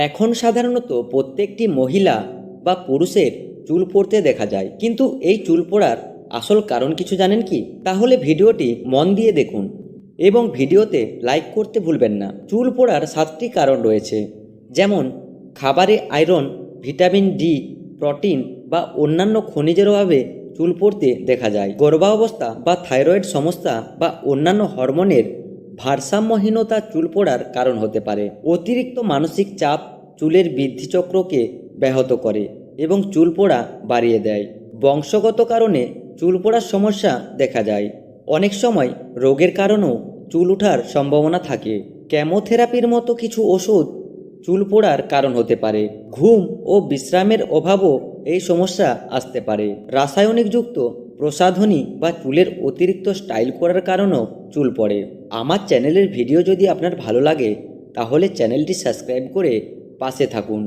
এখন সাধারণত প্রত্যেকটি মহিলা বা পুরুষের চুল পড়তে দেখা যায়, কিন্তু এই চুল পড়ার আসল কারণ কিছু জানেন কি? তাহলে ভিডিওটি মন দিয়ে দেখুন এবং ভিডিওতে লাইক করতে ভুলবেন না। চুল পড়ার 7টি কারণ রয়েছে, যেমন খাবারে আয়রন, ভিটামিন ডি, প্রোটিন বা অন্যান্য খনিজের অভাবে চুল পড়তে দেখা যায়। গর্ভাবস্থা বা থাইরয়েড সমস্যা বা অন্যান্য হরমোনের ভারসাম্যহীনতা চুল পড়ার কারণ হতে পারে। অতিরিক্ত মানসিক চাপ চুলের বৃদ্ধিচক্রকে ব্যাহত করে এবং চুল পড়া বাড়িয়ে দেয়। বংশগত কারণে চুল পড়ার সমস্যা দেখা যায়। অনেক সময় রোগের কারণেও চুল ওঠার সম্ভাবনা থাকে। কেমোথেরাপির মতো কিছু ওষুধ চুল পড়ার কারণ হতে পারে। ঘুম ও বিশ্রামের অভাবও এই সমস্যা আসতে পারে। রাসায়নিকযুক্ত প্রসাধনী বা চুলের অতিরিক্ত স্টাইল করার কারণেও চুল পড়ে। আমার চ্যানেলের ভিডিও যদি আপনার ভালো লাগে তাহলে চ্যানেলটি সাবস্ক্রাইব করে পাশে থাকুন।